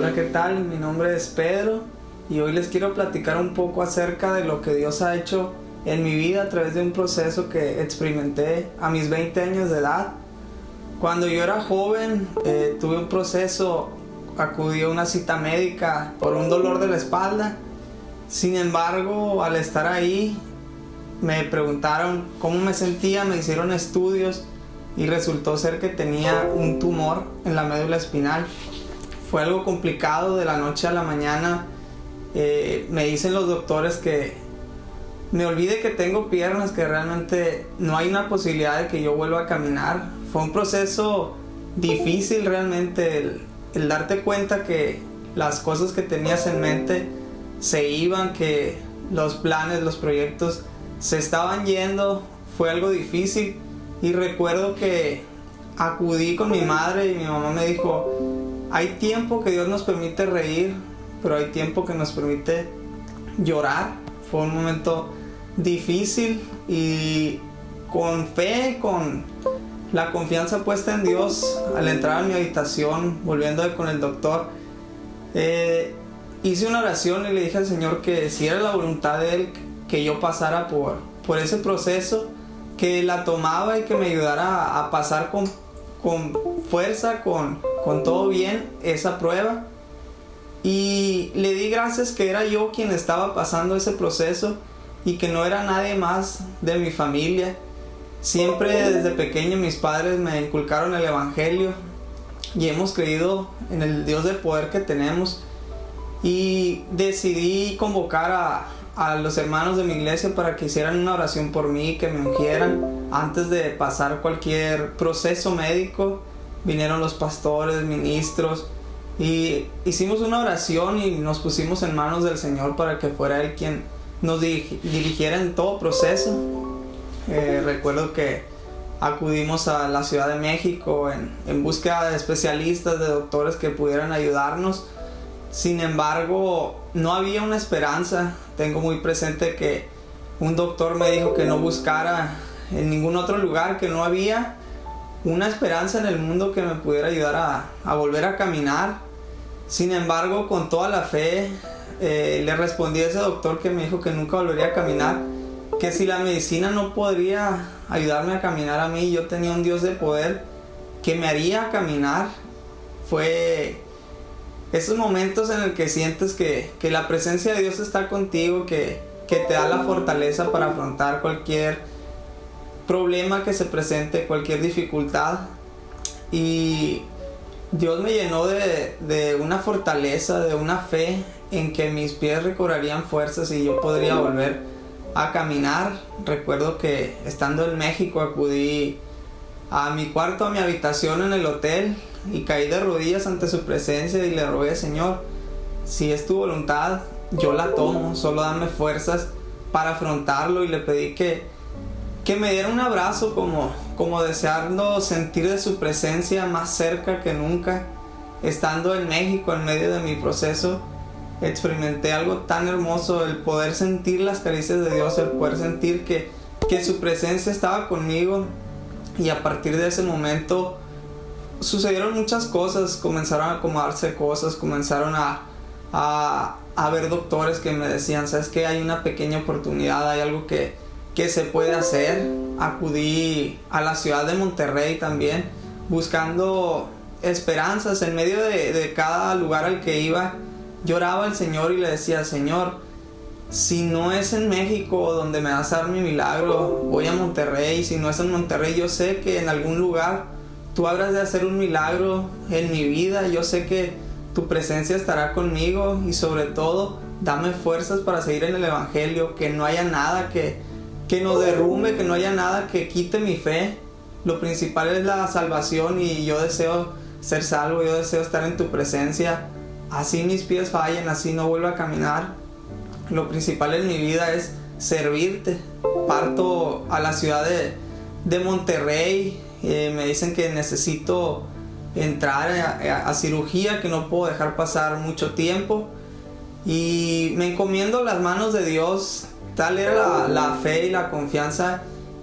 Hola, ¿qué tal? Mi nombre es Pedro y hoy les quiero platicar un poco acerca de lo que Dios ha hecho en mi vida a través de un proceso que experimenté a mis 20 años de edad. Cuando yo era joven, tuve un proceso, acudí a una cita médica por un dolor de la espalda. Sin embargo, al estar ahí, me preguntaron cómo me sentía, me hicieron estudios y resultó ser que tenía un tumor en la médula espinal. Fue algo complicado. De la noche a la mañana me dicen los doctores que me olvide que tengo piernas, que realmente no hay una posibilidad de que yo vuelva a caminar. Fue un proceso difícil realmente, el darte cuenta que las cosas que tenías en mente se iban, que los planes, los proyectos se estaban yendo. Fue algo difícil y recuerdo que acudí con mi madre y mi mamá me dijo: hay tiempo que Dios nos permite reír, pero hay tiempo que nos permite llorar. Fue un momento difícil y con fe, con la confianza puesta en Dios, al entrar a mi habitación, volviendo con el doctor, hice una oración y le dije al Señor que si era la voluntad de Él que yo pasara por ese proceso, que la tomaba y que me ayudara a pasar con fuerza, con todo bien esa prueba. Y le di gracias que era yo quien estaba pasando ese proceso y que no era nadie más de mi familia. Siempre desde pequeño mis padres me inculcaron el evangelio y hemos creído en el Dios del poder que tenemos, y decidí convocar a los hermanos de mi iglesia para que hicieran una oración por mí, que me ungieran antes de pasar cualquier proceso médico. Vinieron los pastores, ministros, y hicimos una oración y nos pusimos en manos del Señor para que fuera Él quien nos dirigiera en todo proceso. Recuerdo que acudimos a la Ciudad de México en búsqueda de especialistas, de doctores que pudieran ayudarnos. Sin embargo, no había una esperanza. Tengo muy presente que un doctor me dijo que no buscara en ningún otro lugar, que no había una esperanza en el mundo que me pudiera ayudar a volver a caminar. Sin embargo, con toda la fe, le respondí a ese doctor que me dijo que nunca volvería a caminar, que si la medicina no podría ayudarme a caminar a mí, yo tenía un Dios de poder que me haría caminar. Fue esos momentos en el que sientes que la presencia de Dios está contigo, que te da la fortaleza para afrontar cualquier problema que se presente, cualquier dificultad. Y Dios me llenó de una fortaleza, de una fe en que mis pies recobrarían fuerzas y yo podría volver a caminar. Recuerdo que estando en México acudí a mi cuarto, a mi habitación en el hotel, y caí de rodillas ante su presencia y le rogué: Señor, si es tu voluntad, yo la tomo, solo dame fuerzas para afrontarlo. Y le pedí que me diera un abrazo, como deseando sentir de su presencia más cerca que nunca. Estando en México, en medio de mi proceso, experimenté algo tan hermoso, el poder sentir las caricias de Dios, el poder sentir que su presencia estaba conmigo. Y a partir de ese momento sucedieron muchas cosas, comenzaron a acomodarse cosas, comenzaron a haber doctores que me decían: ¿sabes qué? Hay una pequeña oportunidad, hay algo que se puede hacer. Acudí a la ciudad de Monterrey también, buscando esperanzas. En medio de cada lugar al que iba, lloraba al Señor y le decía: Señor, si no es en México donde me vas a dar mi milagro, voy a Monterrey. Si no es en Monterrey, yo sé que en algún lugar tú habrás de hacer un milagro en mi vida. Yo sé que tu presencia estará conmigo, y sobre todo, dame fuerzas para seguir en el evangelio, que no haya nada que nos derrumbe, que no haya nada que quite mi fe. Lo principal es la salvación y yo deseo ser salvo, yo deseo estar en tu presencia. Así mis pies fallen, así no vuelva a caminar. Lo principal en mi vida es servirte. Parto a la ciudad de Monterrey. Me dicen que necesito entrar a cirugía, que no puedo dejar pasar mucho tiempo. Y me encomiendo las manos de Dios. Tal era la fe y la confianza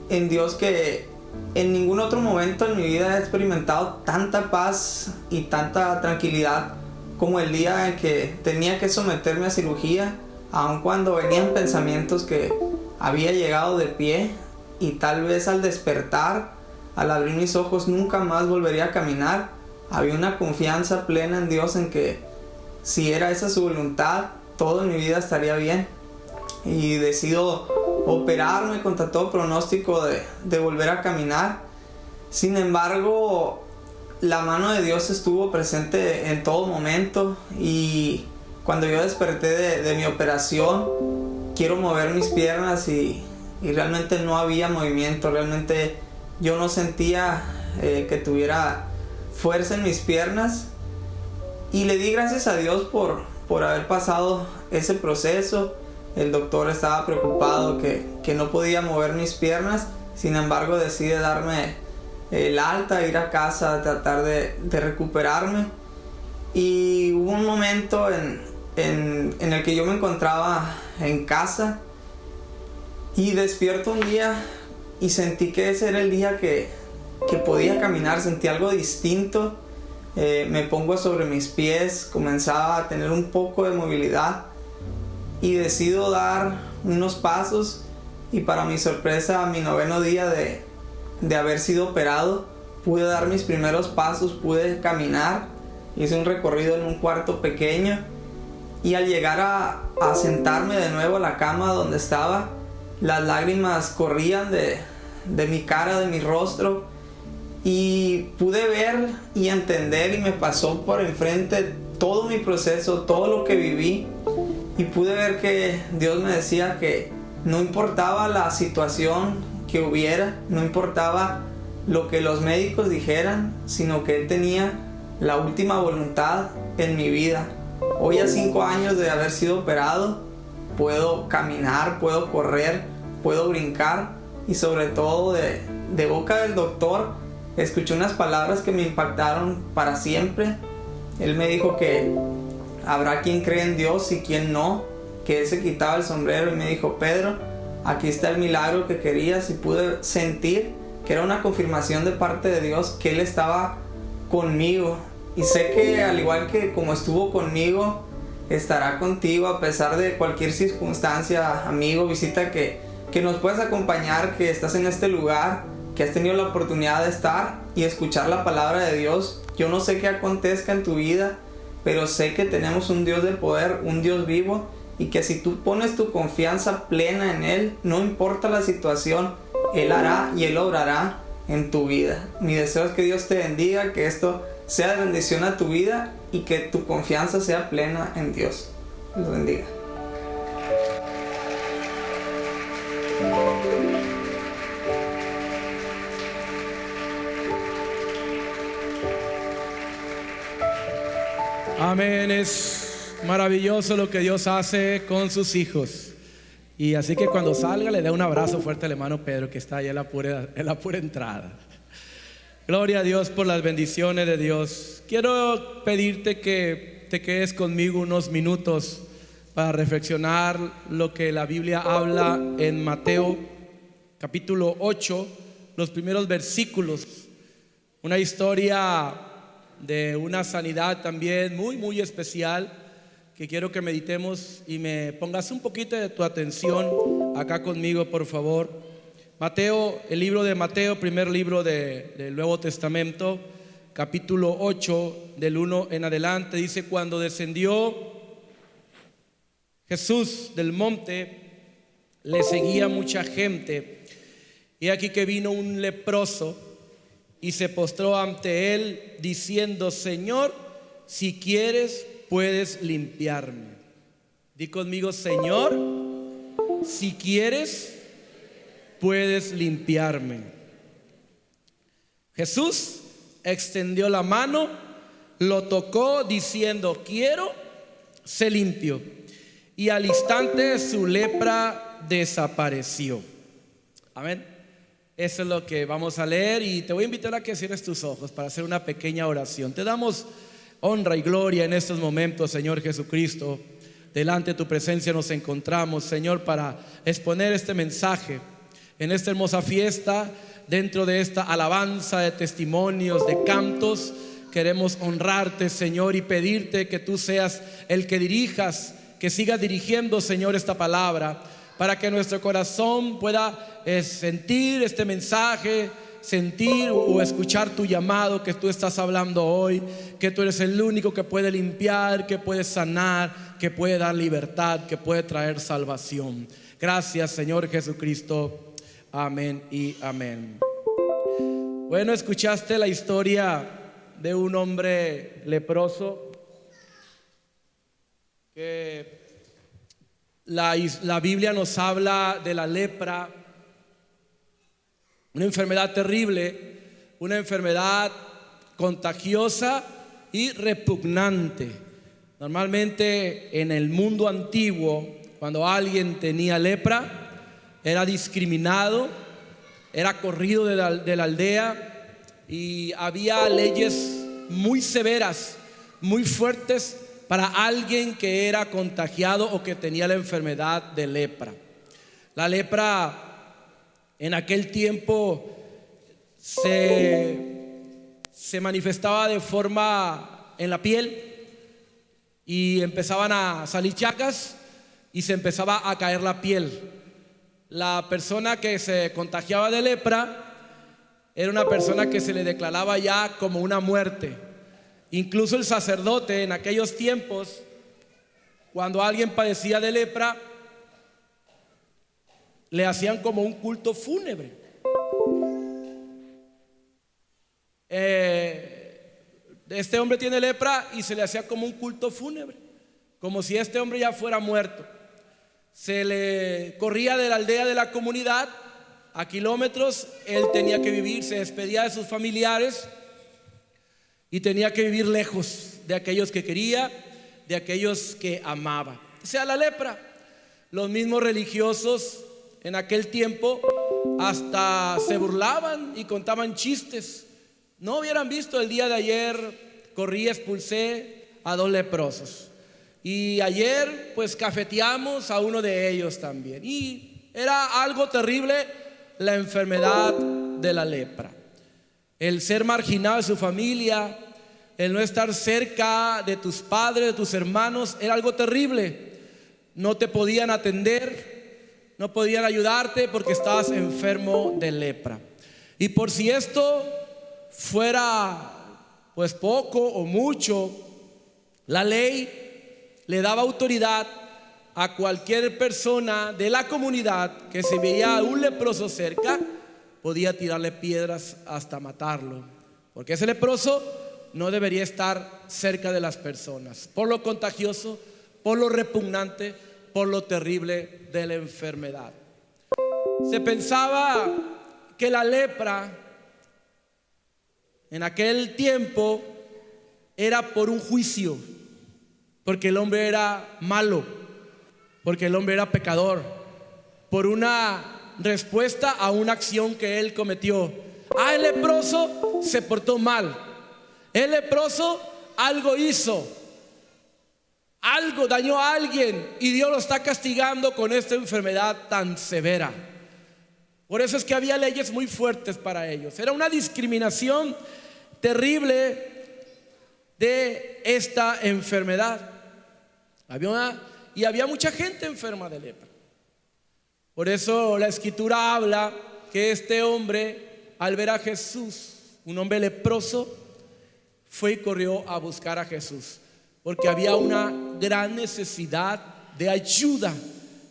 en Dios que en ningún otro momento en mi vida he experimentado tanta paz y tanta tranquilidad como el día en que tenía que someterme a cirugía, aun cuando venían pensamientos que había llegado de pie y tal vez al despertar, al abrir mis ojos, nunca más volvería a caminar. Había una confianza plena en Dios en que si era esa su voluntad, todo en mi vida estaría bien. Y decido operarme contra todo pronóstico de volver a caminar. Sin embargo, la mano de Dios estuvo presente en todo momento, y cuando yo desperté de mi operación, quiero mover mis piernas y realmente no había movimiento. Realmente yo no sentía que tuviera fuerza en mis piernas, y le di gracias a Dios por haber pasado ese proceso. El doctor estaba preocupado que no podía mover mis piernas. Sin embargo, decide darme el alta, ir a casa, tratar de recuperarme. Y hubo un momento en el que yo me encontraba en casa y despierto un día y sentí que ese era el día que podía caminar. Sentí algo distinto. Me pongo sobre mis pies, comenzaba a tener un poco de movilidad y decido dar unos pasos, y para mi sorpresa, a mi 9º día de haber sido operado, pude dar mis primeros pasos, pude caminar. Hice un recorrido en un cuarto pequeño, y al llegar a sentarme de nuevo a la cama donde estaba, las lágrimas corrían de mi cara, de mi rostro, y pude ver y entender, y me pasó por enfrente todo mi proceso, todo lo que viví, y pude ver que Dios me decía que no importaba la situación que hubiera, no importaba lo que los médicos dijeran, sino que Él tenía la última voluntad en mi vida. Hoy, a 5 años de haber sido operado, puedo caminar, puedo correr, puedo brincar, y sobre todo de boca del doctor escuché unas palabras que me impactaron para siempre. Él me dijo que habrá quien cree en Dios y quien no, que Él se quitaba el sombrero, y me dijo: Pedro, aquí está el milagro que querías. Y pude sentir que era una confirmación de parte de Dios, que Él estaba conmigo. Y sé que al igual que como estuvo conmigo, estará contigo a pesar de cualquier circunstancia. Amigo, visita que nos puedes acompañar, que estás en este lugar, que has tenido la oportunidad de estar y escuchar la palabra de Dios. Yo no sé qué acontezca en tu vida, pero sé que tenemos un Dios de poder, un Dios vivo, y que si tú pones tu confianza plena en Él, no importa la situación, Él hará y Él obrará en tu vida. Mi deseo es que Dios te bendiga, que esto sea de bendición a tu vida y que tu confianza sea plena en Dios. Dios bendiga. Amén. Es maravilloso lo que Dios hace con sus hijos. Y así que cuando salga, le dé un abrazo fuerte al hermano Pedro, que está ahí en la pura entrada. Gloria a Dios por las bendiciones de Dios. Quiero pedirte que te quedes conmigo unos minutos para reflexionar lo que la Biblia habla en Mateo capítulo 8, los primeros versículos. Una historia de una sanidad también muy especial, que quiero que meditemos y me pongas un poquito de tu atención acá conmigo, por favor. Mateo, el libro de Mateo, primer libro del Nuevo Testamento, capítulo 8, del 1 en adelante, dice: cuando descendió Jesús del monte, le seguía mucha gente, y aquí que vino un leproso y se postró ante él, diciendo: Señor, si quieres, puedes limpiarme. Di conmigo: Señor, si quieres, puedes limpiarme. Jesús extendió la mano, lo tocó, diciendo: quiero, sé limpio. Y al instante su lepra desapareció. Amén. Eso es lo que vamos a leer, y te voy a invitar a que cierres tus ojos para hacer una pequeña oración. Te damos honra y gloria en estos momentos, Señor Jesucristo. Delante de tu presencia nos encontramos, Señor, para exponer este mensaje en esta hermosa fiesta, dentro de esta alabanza de testimonios, de cantos queremos honrarte, Señor, y pedirte que tú seas el que dirijas, que sigas dirigiendo, Señor, esta palabra, para que nuestro corazón pueda sentir este mensaje, sentir o escuchar tu llamado que tú estás hablando hoy, que tú eres el único que puede limpiar, que puede sanar, que puede dar libertad, que puede traer salvación. Gracias, Señor Jesucristo. Amén y amén. Bueno, escuchaste la historia de un hombre leproso que la Biblia nos habla de la lepra, una enfermedad terrible, una enfermedad contagiosa y repugnante. Normalmente en el mundo antiguo, cuando alguien tenía lepra, era discriminado, era corrido de la aldea, y había leyes muy severas, muy fuertes para alguien que era contagiado o que tenía la enfermedad de lepra. La lepra en aquel tiempo se manifestaba de forma en la piel, y empezaban a salir llagas y se empezaba a caer la piel. La persona que se contagiaba de lepra era una persona que se le declaraba ya como una muerte. Incluso el sacerdote en aquellos tiempos, cuando alguien padecía de lepra, le hacían como un culto fúnebre. Este hombre tiene lepra y se le hacía como un culto fúnebre, como si este hombre ya fuera muerto. Se le corría de la aldea, de la comunidad, a kilómetros. Él tenía que vivir, se despedía de sus familiares y tenía que vivir lejos de aquellos que quería, de aquellos que amaba. O sea, la lepra. Los mismos religiosos en aquel tiempo hasta se burlaban y contaban chistes. No hubieran visto el día de ayer, corrí, expulsé a 2 leprosos, y ayer pues cafeteamos a uno de ellos también. Y era algo terrible la enfermedad de la lepra. El ser marginado de su familia, el no estar cerca de tus padres, de tus hermanos, era algo terrible. No te podían atender, no podían ayudarte porque estabas enfermo de lepra. Y por si esto fuera pues poco o mucho, la ley le daba autoridad a cualquier persona de la comunidad que si veía a un leproso cerca, podía tirarle piedras hasta matarlo, porque ese leproso no debería estar cerca de las personas, por lo contagioso, por lo repugnante, por lo terrible de la enfermedad. Se pensaba que la lepra en aquel tiempo era por un juicio, porque el hombre era malo, porque el hombre era pecador, por una respuesta a una acción que él cometió. El leproso se portó mal, el leproso algo hizo, algo dañó a alguien, y Dios lo está castigando con esta enfermedad tan severa. Por eso es que había leyes muy fuertes para ellos. Era una discriminación terrible de esta enfermedad. Había mucha gente enferma de lepra. Por eso la escritura habla que este hombre, al ver a Jesús, un hombre leproso, fue y corrió a buscar a Jesús, porque había una gran necesidad de ayuda,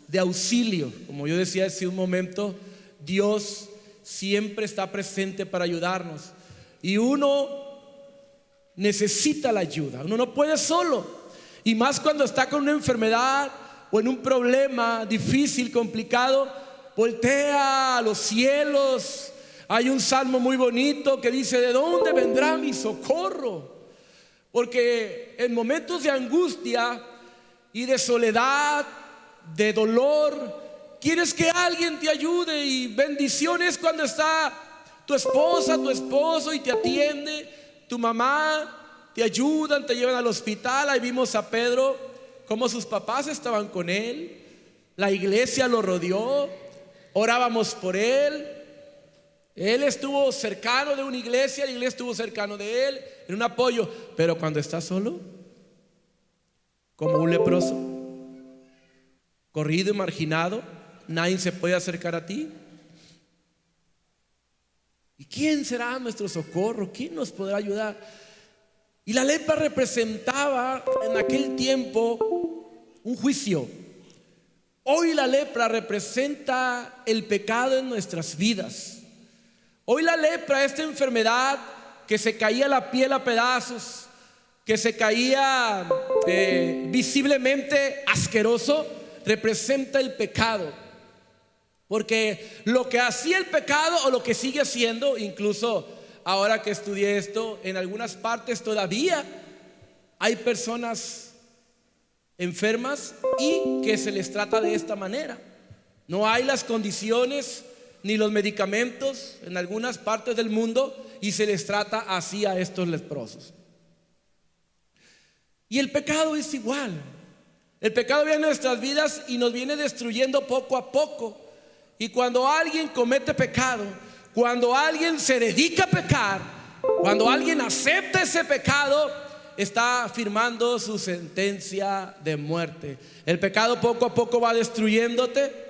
de auxilio. Como yo decía hace un momento, Dios siempre está presente para ayudarnos, y uno necesita la ayuda. Uno no puede solo, y más cuando está con una enfermedad o en un problema difícil, complicado. Voltea a los cielos. Hay un salmo muy bonito que dice: ¿de dónde vendrá mi socorro? Porque en momentos de angustia y de soledad, de dolor, quieres que alguien te ayude. Y bendiciones cuando está tu esposa, tu esposo y te atiende, tu mamá, te ayudan, te llevan al hospital. Ahí vimos a Pedro, cómo sus papás estaban con él, la iglesia lo rodeó, orábamos por él. Él estuvo cercano de una iglesia, la iglesia estuvo cercano de él, en un apoyo. Pero cuando está solo, como un leproso, corrido y marginado, nadie se puede acercar a ti. ¿Y quién será nuestro socorro? ¿Quién nos podrá ayudar? Y la lepra representaba en aquel tiempo un juicio. Hoy la lepra representa el pecado en nuestras vidas. Hoy la lepra, esta enfermedad que se caía la piel a pedazos, que se caía visiblemente asqueroso, representa el pecado. Porque lo que hacía el pecado, o lo que sigue haciendo, incluso ahora que estudié esto, en algunas partes todavía hay personas enfermas y que se les trata de esta manera. No hay las condiciones ni los medicamentos en algunas partes del mundo y se les trata así a estos leprosos. Y el pecado es igual. El pecado viene en nuestras vidas y nos viene destruyendo poco a poco. Y cuando alguien comete pecado, cuando alguien se dedica a pecar, cuando alguien acepta ese pecado, está firmando su sentencia de muerte. El pecado poco a poco va destruyéndote.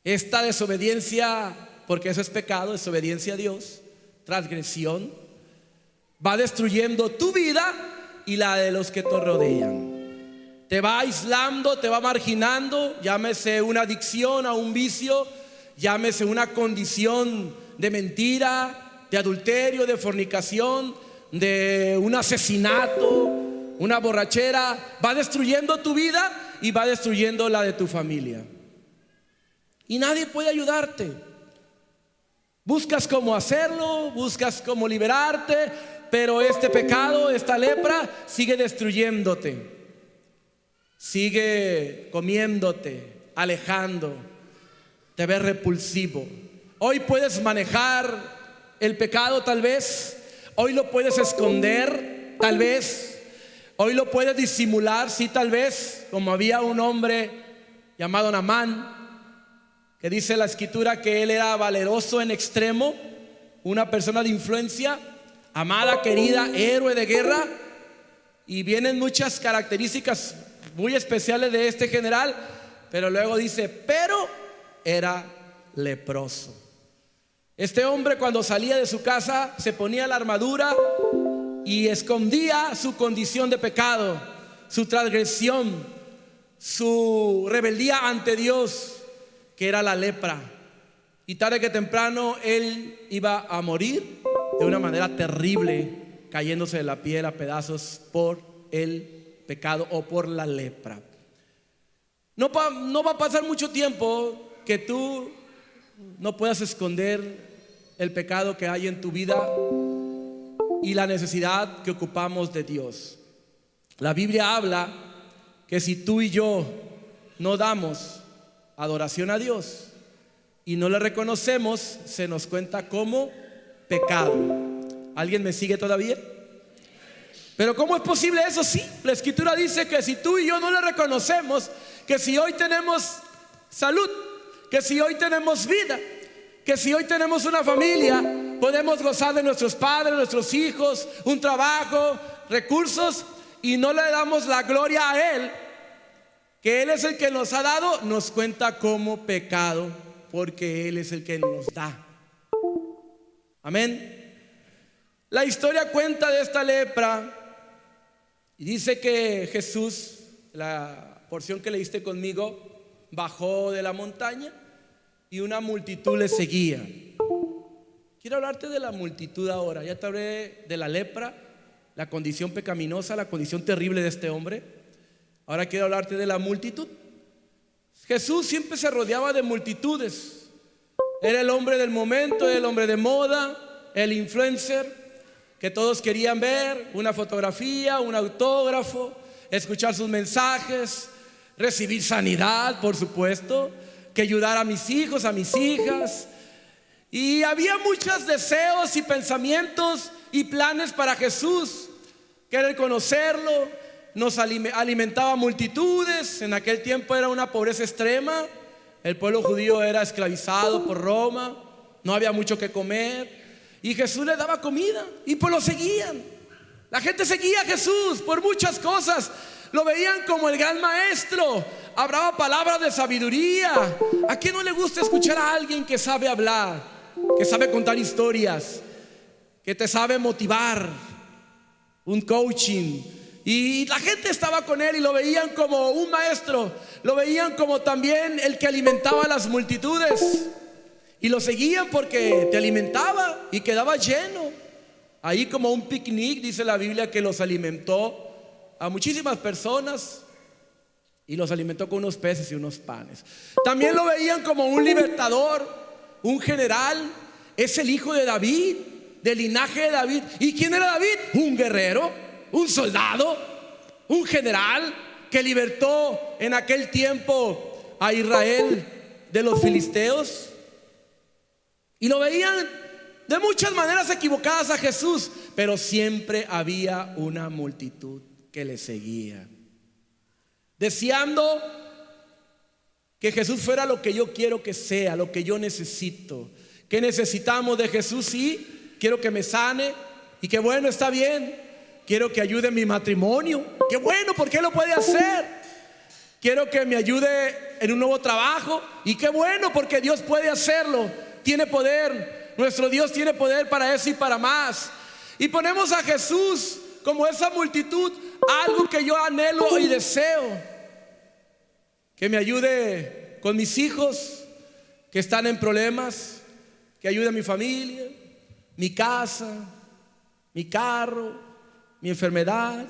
Esta desobediencia, porque eso es pecado, desobediencia a Dios, transgresión, va destruyendo tu vida y la de los que te rodean. Te va aislando, te va marginando, llámese una adicción a un vicio, llámese una condición de mentira, de adulterio, de fornicación, de un asesinato, una borrachera. Va destruyendo tu vida y va destruyendo la de tu familia. Y nadie puede ayudarte. Buscas cómo hacerlo, buscas cómo liberarte, pero este pecado, esta lepra, sigue destruyéndote. Sigue comiéndote, alejando, te ves repulsivo. Hoy puedes manejar el pecado tal vez, hoy lo puedes esconder tal vez, hoy lo puedes disimular, sí, tal vez, como había un hombre llamado Naamán, que dice la escritura que él era valeroso en extremo, una persona de influencia, amada, querida, héroe de guerra. Y vienen muchas características muy especiales de este general, pero luego dice, pero era leproso. Este hombre, cuando salía de su casa, se ponía la armadura y escondía su condición de pecado, su transgresión, su rebeldía ante Dios, que era la lepra. Y tarde que temprano él iba a morir de una manera terrible, cayéndose de la piel a pedazos por el pecado o por la lepra. No va a pasar mucho tiempo que tú no puedas esconder el pecado que hay en tu vida y la necesidad que ocupamos de Dios. La Biblia habla que si tú y yo no damos adoración a Dios y no le reconocemos, se nos cuenta como pecado. ¿Alguien me sigue todavía? Pero ¿cómo es posible eso? Sí, la escritura dice que si tú y yo no le reconocemos, que si hoy tenemos salud, que si hoy tenemos vida, que si hoy tenemos una familia, podemos gozar de nuestros padres, nuestros hijos, un trabajo, recursos, y no le damos la gloria a Él, que Él es el que nos ha dado, nos cuenta como pecado, porque Él es el que nos da. Amén. La historia cuenta de esta lepra y dice que Jesús, la porción que leíste conmigo, bajó de la montaña y una multitud le seguía. Quiero hablarte de la multitud ahora. Ya te hablé de la lepra, la condición pecaminosa, la condición terrible de este hombre. Ahora quiero hablarte de la multitud. Jesús siempre se rodeaba de multitudes. Era el hombre del momento, el hombre de moda, el influencer que todos querían ver, una fotografía, un autógrafo, escuchar sus mensajes, recibir sanidad, por supuesto, que ayudar a mis hijos, a mis hijas. Y había muchos deseos y pensamientos y planes para Jesús. Querer conocerlo, nos alimentaba multitudes. En aquel tiempo era una pobreza extrema, El pueblo judío era esclavizado por Roma, no había mucho que comer, y Jesús les daba comida y pues lo seguían. La gente seguía a Jesús por muchas cosas. Lo veían como el gran maestro, hablaba palabras de sabiduría. ¿A quién no le gusta escuchar a alguien que sabe hablar, que sabe contar historias, que te sabe motivar? Un coaching. Y la gente estaba con él y lo veían como un maestro, lo veían como también el que alimentaba a las multitudes. Y lo seguían porque te alimentaba y quedaba lleno. Ahí como un picnic, dice la Biblia, que los alimentó a muchísimas personas y los alimentó con unos peces y unos panes. También lo veían como un libertador, un general. Es el hijo de David, del linaje de David. ¿Y quién era David? Un guerrero, un soldado, un general que libertó en aquel tiempo a Israel de los filisteos. Y lo veían de muchas maneras equivocadas a Jesús, pero siempre había una multitud que le seguía, deseando que Jesús fuera lo que yo quiero que sea, lo que yo necesito. ¿Qué necesitamos de Jesús? Sí, quiero que me sane, y qué bueno, está bien. Quiero que ayude en mi matrimonio, qué bueno, porque Él lo puede hacer. Quiero que me ayude en un nuevo trabajo, y qué bueno, porque Dios puede hacerlo. Tiene poder, nuestro Dios tiene poder para eso y para más. Y ponemos a Jesús como esa multitud, algo que yo anhelo y deseo. Que me ayude con mis hijos que están en problemas, que ayude a mi familia, mi casa, mi carro, mi enfermedad.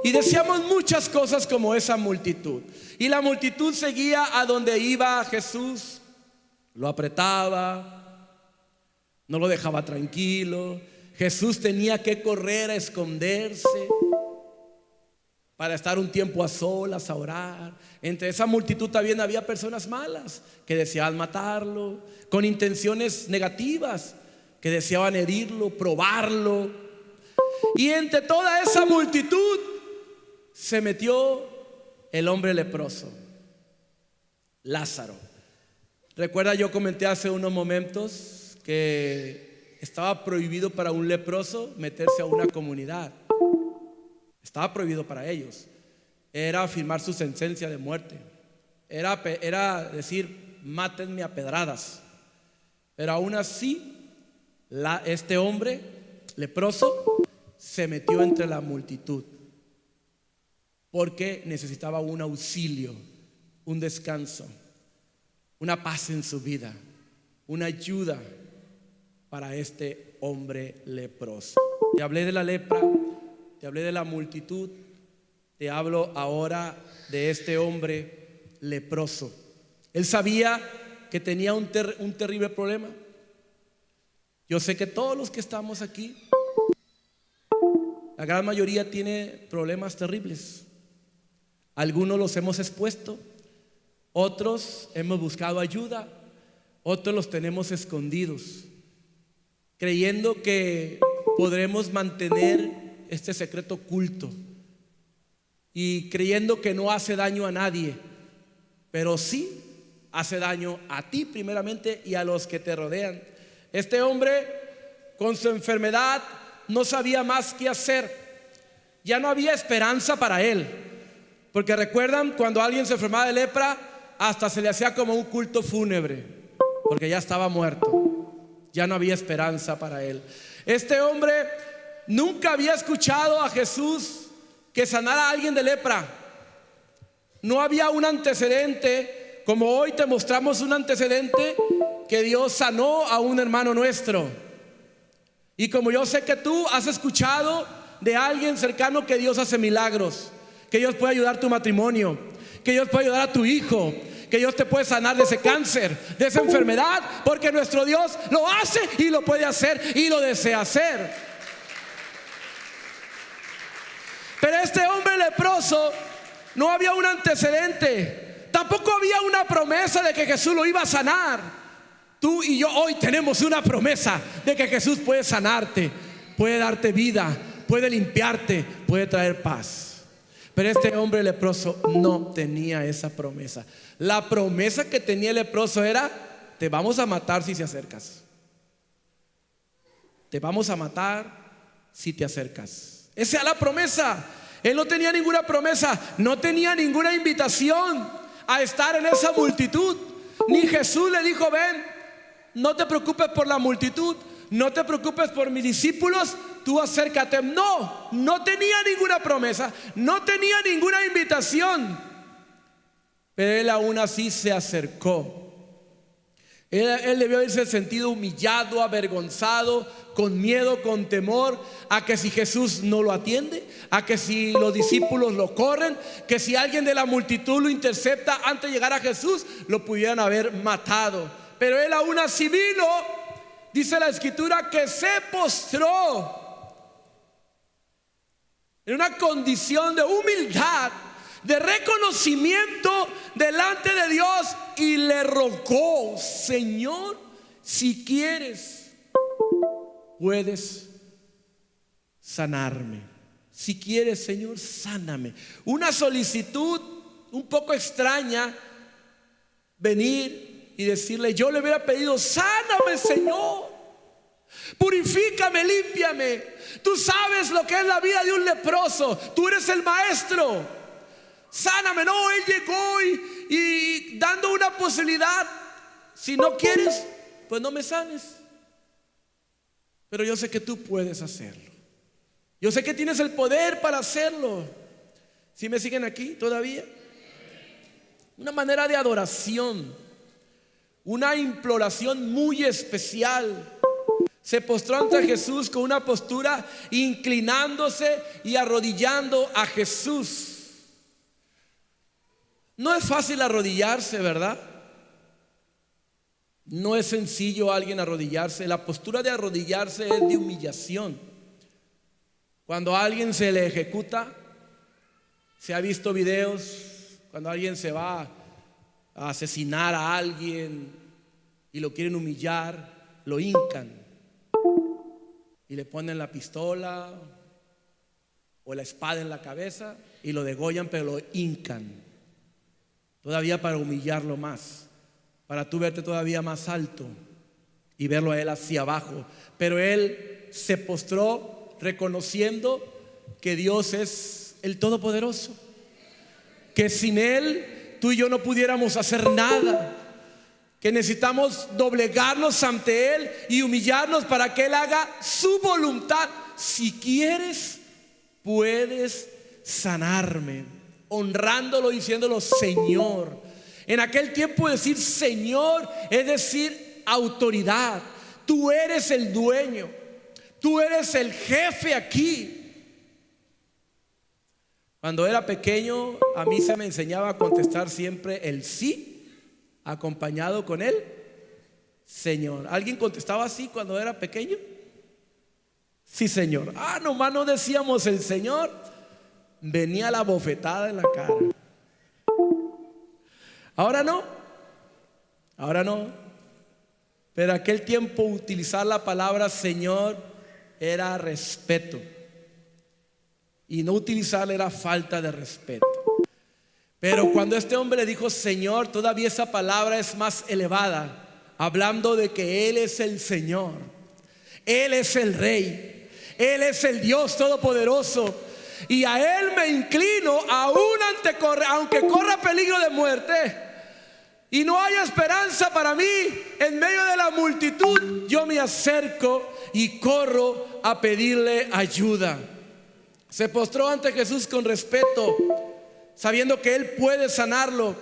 Y deseamos muchas cosas como esa multitud. Y la multitud seguía a donde iba Jesús, lo apretaba, no lo dejaba tranquilo. Jesús tenía que correr a esconderse para estar un tiempo a solas, a orar. Entre esa multitud también había personas malas que deseaban matarlo, con intenciones negativas, que deseaban herirlo, probarlo. Y entre toda esa multitud se metió el hombre leproso, Lázaro. Recuerda, yo comenté hace unos momentos que estaba prohibido para un leproso meterse a una comunidad. Estaba prohibido para ellos. Era firmar su sentencia de muerte. Era decir, mátenme a pedradas. Pero aún así, este hombre leproso se metió entre la multitud porque necesitaba un auxilio, un descanso, una paz en su vida, una ayuda para este hombre leproso. Te hablé de la lepra, te hablé de la multitud, te hablo ahora de este hombre leproso. Él sabía que tenía un terrible problema. Yo sé que todos los que estamos aquí, la gran mayoría tiene problemas terribles. Algunos los hemos expuesto, otros hemos buscado ayuda, otros los tenemos escondidos, creyendo que podremos mantener este secreto oculto y creyendo que no hace daño a nadie, pero sí hace daño a ti primeramente y a los que te rodean. Este hombre con su enfermedad no sabía más qué hacer. Ya no había esperanza para él, porque recuerdan cuando alguien se enfermaba de lepra, hasta se le hacía como un culto fúnebre, porque ya estaba muerto. Ya no había esperanza para él. Este hombre nunca había escuchado a Jesús que sanara a alguien de lepra. No había un antecedente, como hoy te mostramos un antecedente que Dios sanó a un hermano nuestro. Y como yo sé que tú has escuchado de alguien cercano que Dios hace milagros, que Dios puede ayudar tu matrimonio, que Dios puede ayudar a tu hijo, que Dios te puede sanar de ese cáncer, de esa enfermedad, porque nuestro Dios lo hace y lo puede hacer y lo desea hacer. Pero este hombre leproso no había un antecedente, tampoco había una promesa de que Jesús lo iba a sanar. Tú y yo hoy tenemos una promesa de que Jesús puede sanarte, puede darte vida, puede limpiarte, puede traer paz. Pero este hombre leproso no tenía esa promesa. La promesa que tenía el leproso era: te vamos a matar si te acercas. Te vamos a matar si te acercas. Esa es la promesa. Él no tenía ninguna promesa, no tenía ninguna invitación a estar en esa multitud. Ni Jesús le dijo: ven, no te preocupes por la multitud, no te preocupes por mis discípulos, tú acércate. No, no tenía ninguna promesa, no tenía ninguna invitación. Pero él aún así se acercó. Él debió haberse sentido humillado, avergonzado, con miedo, con temor, a que si Jesús no lo atiende, a que si los discípulos lo corren, que si alguien de la multitud lo intercepta antes de llegar a Jesús, lo pudieran haber matado. Pero él aún así vino, dice la escritura, que se postró en una condición de humildad, de reconocimiento delante de Dios, y le rogó: Señor, si quieres, puedes sanarme. Si quieres, Señor, sáname. Una solicitud un poco extraña, venir y decirle: yo le hubiera pedido: sáname, Señor, purifícame, límpiame. Tú sabes lo que es la vida de un leproso, tú eres el maestro, sáname. No, él llegó y dando una posibilidad: si no quieres, pues no me sanes, pero yo sé que tú puedes hacerlo. Yo sé que tienes el poder para hacerlo. ¿Sí me siguen aquí todavía? Una manera de adoración, una imploración muy especial. Se postró ante Jesús con una postura inclinándose y arrodillando a Jesús. No es fácil arrodillarse, ¿verdad? No es sencillo alguien arrodillarse. La postura de arrodillarse es de humillación. Cuando a alguien se le ejecuta, se ha visto videos, cuando alguien se va a asesinar a alguien y lo quieren humillar, lo hincan y le ponen la pistola o la espada en la cabeza y lo degollan, pero lo hincan todavía para humillarlo más, para tú verte todavía más alto y verlo a él hacia abajo. Pero él se postró reconociendo que Dios es el Todopoderoso, que sin él tú y yo no pudiéramos hacer nada, que necesitamos doblegarnos ante él y humillarnos para que él haga su voluntad. Si quieres, puedes sanarme, honrándolo, diciéndolo: Señor. En aquel tiempo decir Señor es decir autoridad. Tú eres el dueño, tú eres el jefe aquí. Cuando era pequeño, a mí se me enseñaba a contestar siempre el sí, acompañado con el Señor. ¿Alguien contestaba así cuando era pequeño? Sí, Señor. Nomás no decíamos el Señor, venía la bofetada en la cara. Ahora no, ahora no. Pero aquel tiempo utilizar la palabra Señor era respeto, y no utilizarla era falta de respeto. Pero cuando este hombre le dijo Señor, todavía esa palabra es más elevada, hablando de que Él es el Señor, Él es el Rey, Él es el Dios Todopoderoso, y a Él me inclino aún aunque corra peligro de muerte y no haya esperanza para mí en medio de la multitud. Yo me acerco y corro a pedirle ayuda. Se postró ante Jesús con respeto, sabiendo que Él puede sanarlo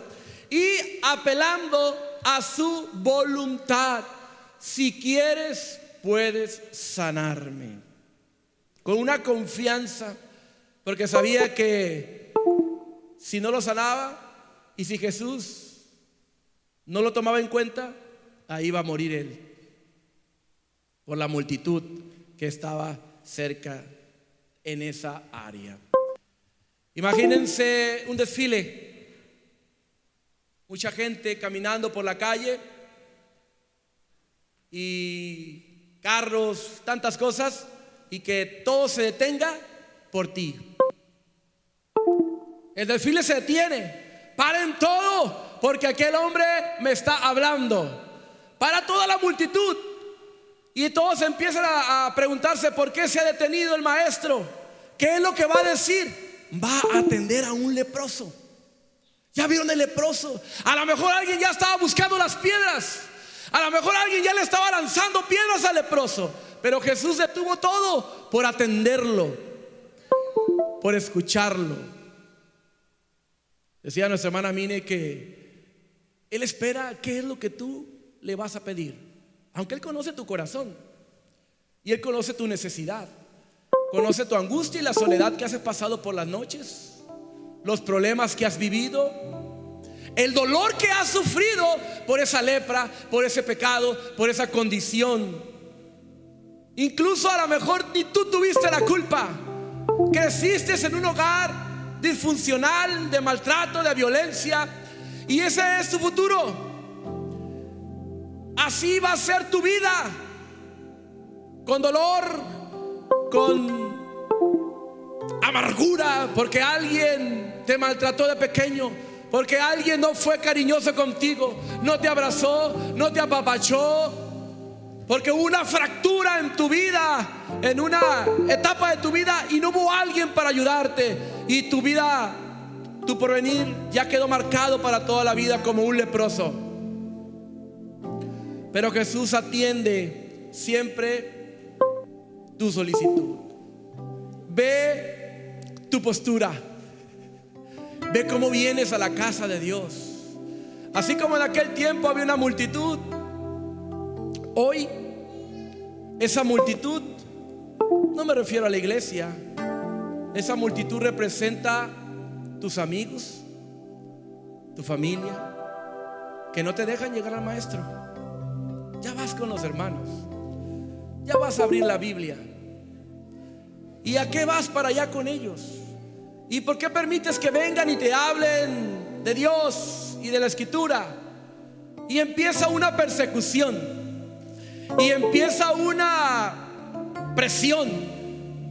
y apelando a su voluntad. Si quieres, puedes sanarme. Con una confianza, porque sabía que si no lo sanaba y si Jesús no lo tomaba en cuenta, ahí iba a morir él por la multitud que estaba cerca en esa área. Imagínense un desfile, mucha gente caminando por la calle y carros, tantas cosas, y que todo se detenga por ti. El desfile se detiene. Paren todo, porque aquel hombre me está hablando. Para toda la multitud. Y todos empiezan a preguntarse por qué se ha detenido el maestro. ¿Qué es lo que va a decir? Va a atender a un leproso. ¿Ya vieron el leproso? A lo mejor alguien ya estaba buscando las piedras. A lo mejor alguien ya le estaba lanzando piedras al leproso. Pero Jesús detuvo todo por atenderlo, por escucharlo. Decía nuestra hermana Mine que Él espera qué es lo que tú le vas a pedir. Aunque Él conoce tu corazón y Él conoce tu necesidad, conoce tu angustia y la soledad que has pasado por las noches, los problemas que has vivido, el dolor que has sufrido por esa lepra, por ese pecado, por esa condición. Incluso a lo mejor ni tú tuviste la culpa. Creciste en un hogar disfuncional, de maltrato, de violencia, y ese es tu futuro. Así va a ser tu vida, con dolor, con amargura, porque alguien te maltrató de pequeño, porque alguien no fue cariñoso contigo, no te abrazó, no te apapachó, porque hubo una fractura en tu vida, en una etapa de tu vida, y no hubo alguien para ayudarte, y tu vida, tu porvenir ya quedó marcado para toda la vida como un leproso. Pero Jesús atiende siempre tu solicitud. Ve tu postura. Ve cómo vienes a la casa de Dios. Así como en aquel tiempo había una multitud, hoy esa multitud, no me refiero a la iglesia, esa multitud representa tus amigos, tu familia, que no te dejan llegar al maestro. Ya vas con los hermanos, ya vas a abrir la Biblia. ¿Y a qué vas para allá con ellos? ¿Y por qué permites que vengan y te hablen de Dios y de la Escritura? Y empieza una persecución, y empieza una presión.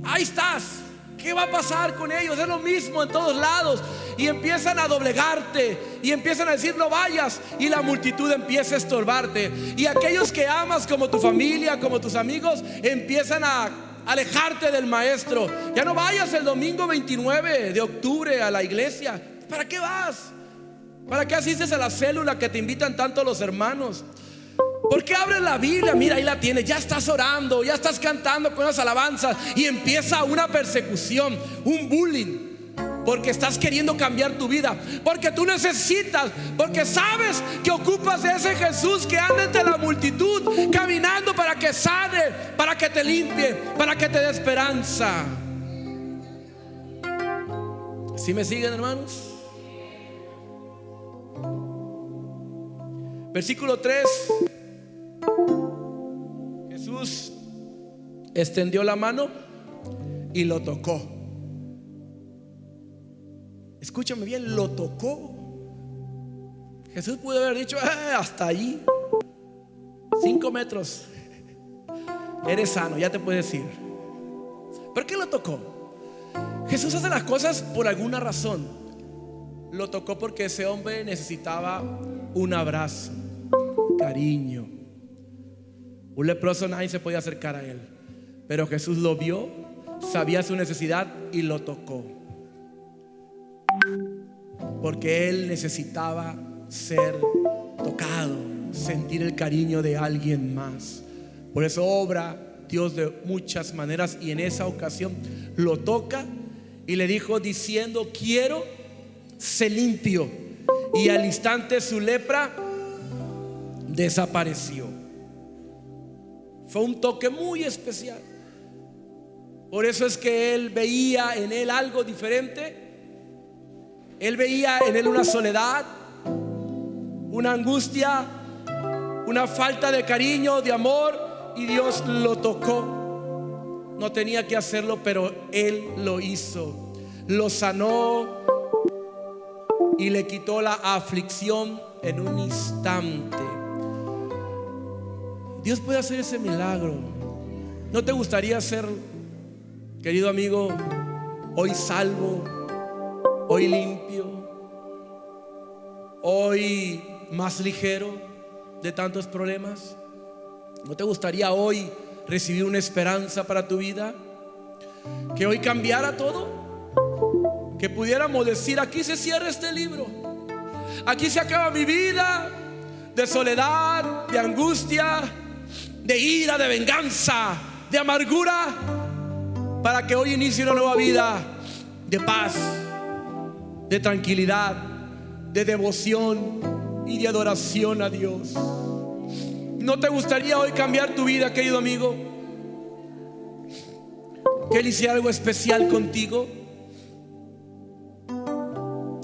Ahí estás. ¿Qué va a pasar con ellos? Es lo mismo en todos lados. Y empiezan a doblegarte, y empiezan a decir no vayas, y la multitud empieza a estorbarte. Y aquellos que amas, como tu familia, como tus amigos, empiezan a alejarte del maestro. Ya no vayas el domingo 29 de octubre a la iglesia. ¿Para qué vas? ¿Para qué asistes a la célula que te invitan tanto los hermanos? ¿Por qué abres la Biblia? Mira, ahí la tienes, ya estás orando, ya estás cantando con las alabanzas, y empieza una persecución, un bullying, porque estás queriendo cambiar tu vida, porque tú necesitas, porque sabes que ocupas de ese Jesús que anda entre la multitud, caminando para que sane, para que te limpie, para que te dé esperanza. ¿Sí me siguen, hermanos? Versículo 3. Jesús extendió la mano y lo tocó. Escúchame bien, lo tocó. Jesús pudo haber dicho hasta allí, 5 metros, eres sano, ya te puedes ir. ¿Por qué lo tocó? Jesús hace las cosas por alguna razón. Lo tocó porque ese hombre necesitaba un abrazo, cariño. Un leproso, nadie se podía acercar a él, pero Jesús lo vio, sabía su necesidad y lo tocó, porque él necesitaba ser tocado, sentir el cariño de alguien más. Por eso obra Dios de muchas maneras, y en esa ocasión lo toca y le dijo diciendo: quiero, sé limpio. Y al instante su lepra desapareció. Fue un toque muy especial. Por eso es que él veía en él algo diferente. Él veía en él una soledad, una angustia, una falta de cariño, de amor, y Dios lo tocó. No tenía que hacerlo, pero él lo hizo. Lo sanó y le quitó la aflicción en un instante. Dios puede hacer ese milagro. ¿No te gustaría ser, querido amigo, hoy salvo, hoy limpio, hoy más ligero de tantos problemas? ¿No te gustaría hoy recibir una esperanza para tu vida? Que hoy cambiara todo, que pudiéramos decir: aquí se cierra este libro, aquí se acaba mi vida de soledad, de angustia, de ira, de venganza, de amargura, para que hoy inicie una nueva vida de paz, de tranquilidad, de devoción y de adoración a Dios. ¿No te gustaría hoy cambiar tu vida, querido amigo? Que Él hiciera algo especial contigo.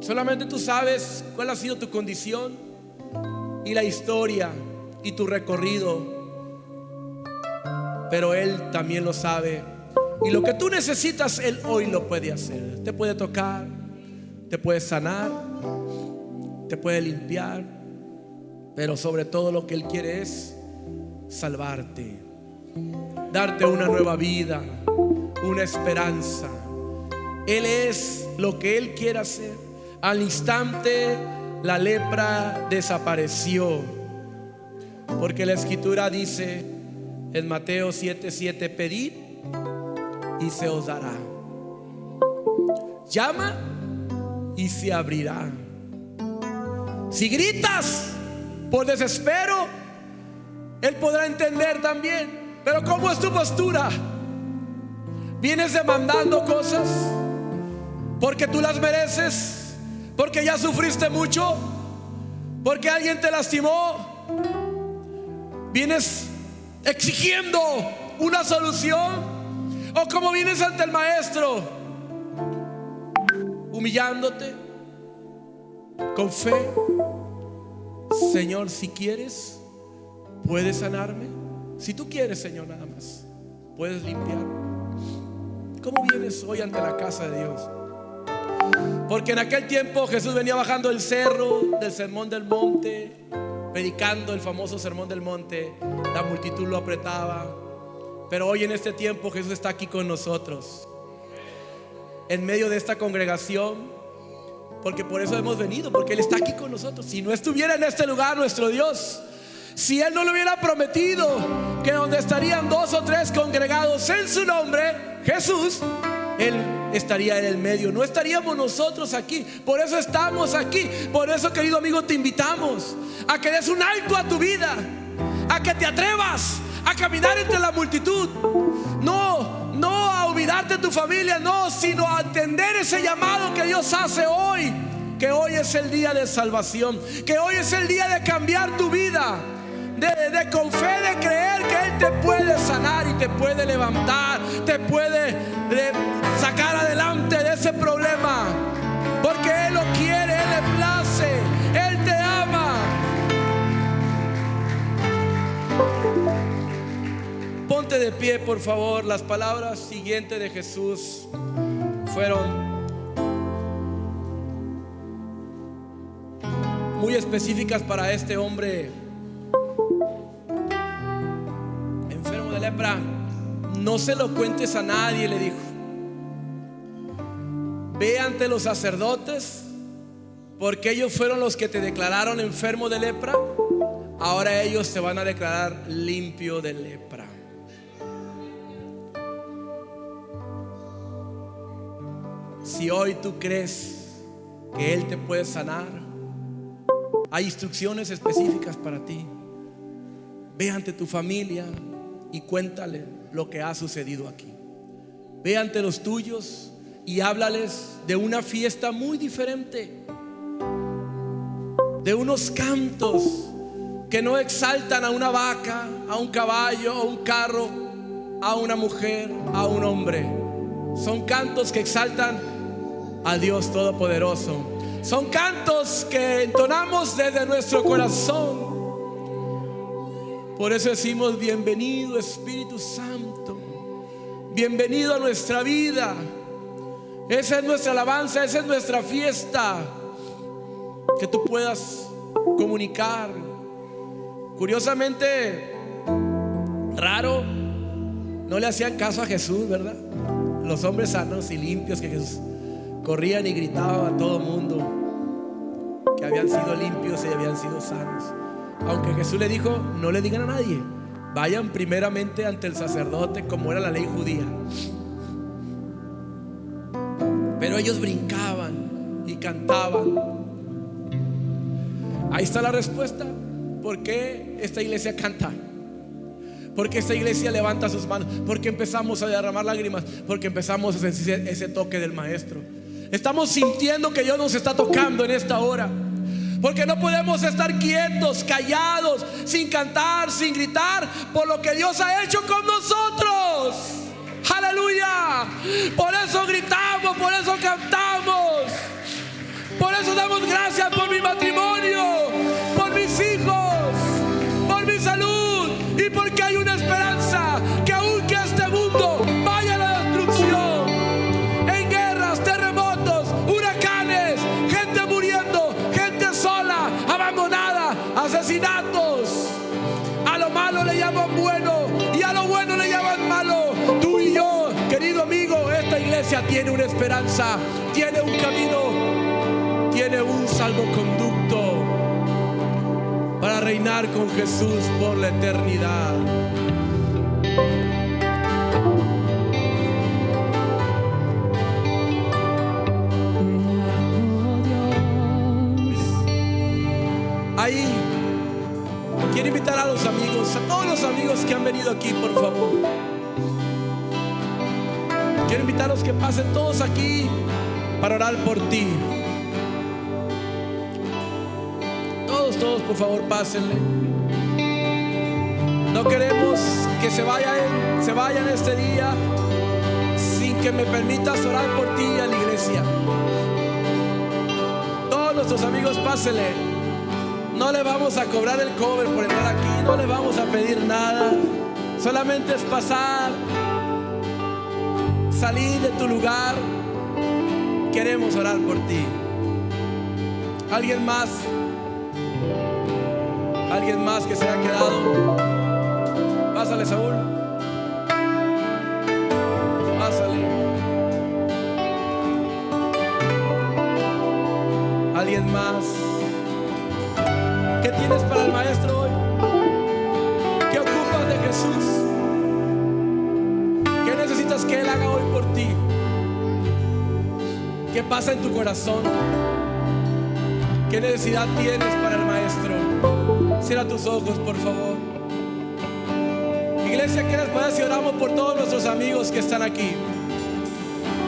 Solamente tú sabes cuál ha sido tu condición y la historia y tu recorrido, pero Él también lo sabe. Y lo que tú necesitas, Él hoy lo puede hacer. Te puede tocar, te puede sanar, te puede limpiar, pero sobre todo lo que Él quiere es salvarte, darte una nueva vida, una esperanza. Él es lo que Él quiere hacer. Al instante la lepra desapareció, porque la escritura dice en Mateo 7:7: pedid y se os dará, llama y se abrirá. Si gritas por desespero, Él podrá entender también. Pero ¿cómo es tu postura? ¿Vienes demandando cosas porque tú las mereces? ¿Porque ya sufriste mucho? ¿Porque alguien te lastimó? ¿Vienes exigiendo una solución? ¿O cómo vienes ante el maestro? Humillándote con fe: Señor, si quieres, puedes sanarme. Si tú quieres, Señor, nada más puedes limpiarme. ¿Cómo vienes hoy ante la casa de Dios? Porque en aquel tiempo Jesús venía bajando el cerro del Sermón del Monte, predicando el famoso Sermón del Monte. La multitud lo apretaba. Pero hoy en este tiempo Jesús está aquí con nosotros, en medio de esta congregación, porque por eso hemos venido, porque Él está aquí con nosotros. Si no estuviera en este lugar nuestro Dios, si Él no le hubiera prometido que donde estarían 2 o 3 congregados en su nombre, Jesús, Él estaría en el medio. No estaríamos nosotros aquí. Por eso estamos aquí. Por eso, querido amigo, te invitamos a que des un alto a tu vida, a que te atrevas a caminar entre la multitud. No a olvidarte de tu familia, no, sino a entender ese llamado que Dios hace hoy. Que hoy es el día de salvación, que hoy es el día de cambiar tu vida, de con fe de creer que Él te puede sanar y te puede levantar, te puede sacar adelante de ese problema, porque Él lo quiere, Él le place, Él te ama. Ponte de pie, por favor. Las palabras siguientes de Jesús fueron muy específicas para este hombre enfermo de lepra. No se lo cuentes a nadie, le dijo. Ve ante los sacerdotes, porque ellos fueron los que te declararon enfermo de lepra. Ahora ellos te van a declarar limpio de lepra. Si hoy tú crees que Él te puede sanar, hay instrucciones específicas para ti. Ve ante tu familia y cuéntale lo que ha sucedido aquí. Ve ante los tuyos y háblales de una fiesta muy diferente, de unos cantos que no exaltan a una vaca, a un caballo, a un carro, a una mujer, a un hombre. Son cantos que exaltan a Dios Todopoderoso. Son cantos que entonamos desde nuestro corazón. Por eso decimos: bienvenido Espíritu Santo, bienvenido a nuestra vida. Esa es nuestra alabanza, esa es nuestra fiesta. Que tú puedas comunicar. Curiosamente, raro, no le hacían caso a Jesús, ¿verdad? Los hombres sanos y limpios que Jesús. corrían y gritaban a todo mundo que habían sido limpios y habían sido sanos. Aunque Jesús le dijo: no le digan a nadie, vayan primeramente ante el sacerdote, como era la ley judía. Pero ellos brincaban y cantaban. Ahí está la respuesta. ¿Por qué esta iglesia canta? Porque esta iglesia levanta sus manos. Porque empezamos a derramar lágrimas. Porque empezamos a sentir ese toque del Maestro. Estamos sintiendo que Dios nos está tocando en esta hora. Porque no podemos estar quietos, callados, sin cantar, sin gritar por lo que Dios ha hecho con nosotros. Aleluya. Por eso gritamos, por eso cantamos, por eso damos gracias por mi matrimonio, por mis hijos, por mi salud, y porque hay una esperanza que aunque este mundo vaya a la destrucción, en guerras, terremotos, huracanes, gente muriendo, gente sola, abandonada, asesinatos, a lo malo le llaman bueno y a lo bueno le llaman malo. Tú y yo, querido amigo, esta iglesia tiene una esperanza, tiene un camino, tiene un salvoconducto para reinar con Jesús por la eternidad. Ahí quiero invitar a los amigos, a todos los amigos que han venido aquí, por favor. Quiero invitarlos que pasen todos aquí para orar por ti. Todos, por favor, pásenle. No queremos que se vayan este día sin que me permitas orar por ti a la iglesia. Todos nuestros amigos, pásenle. No le vamos a cobrar el cover por entrar aquí, no le vamos a pedir nada. Solamente es pasar, salir de tu lugar. Queremos orar por ti. ¿Alguien más? ¿Alguien más que se haya quedado? Pásale, Saúl. Pásale. ¿Alguien más? ¿Qué tienes para el Maestro hoy? ¿Qué ocupas de Jesús? ¿Qué necesitas que Él haga hoy por ti? ¿Qué pasa en tu corazón? ¿Qué necesidad tienes para el Maestro? Cierra tus ojos, por favor. Iglesia, ¿qué les parece si oramos por todos nuestros amigos que están aquí?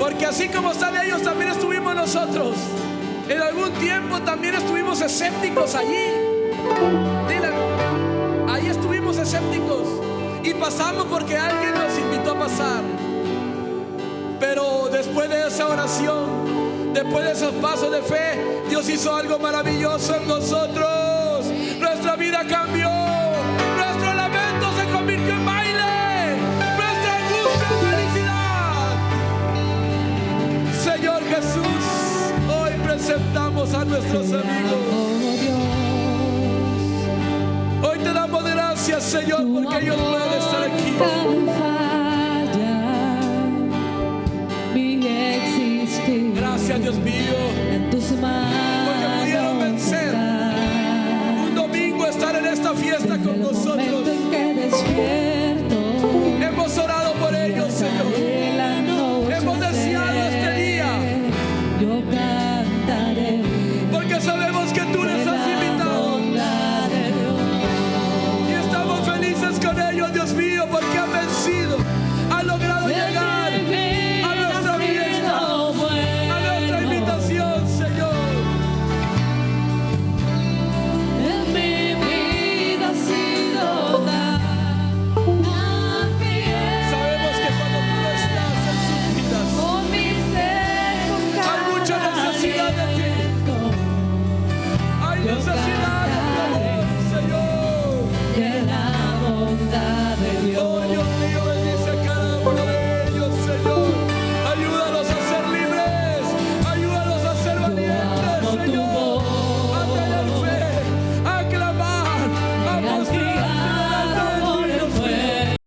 Porque así como están ellos, también estuvimos nosotros. En algún tiempo también estuvimos escépticos allí. Dile, ahí estuvimos escépticos y pasamos porque alguien nos invitó a pasar. Pero después de esa oración, después de esos pasos de fe, Dios hizo algo maravilloso en nosotros. Nuestra vida cambió, nuestro lamento se convirtió en baile, nuestra angustia en felicidad. Señor Jesús, hoy presentamos a nuestros amigos. Hoy te damos gracias, Señor, porque ellos pueden estar aquí. Gracias, Dios mío, porque pudieron vencer un domingo, estar en esta fiesta con nosotros.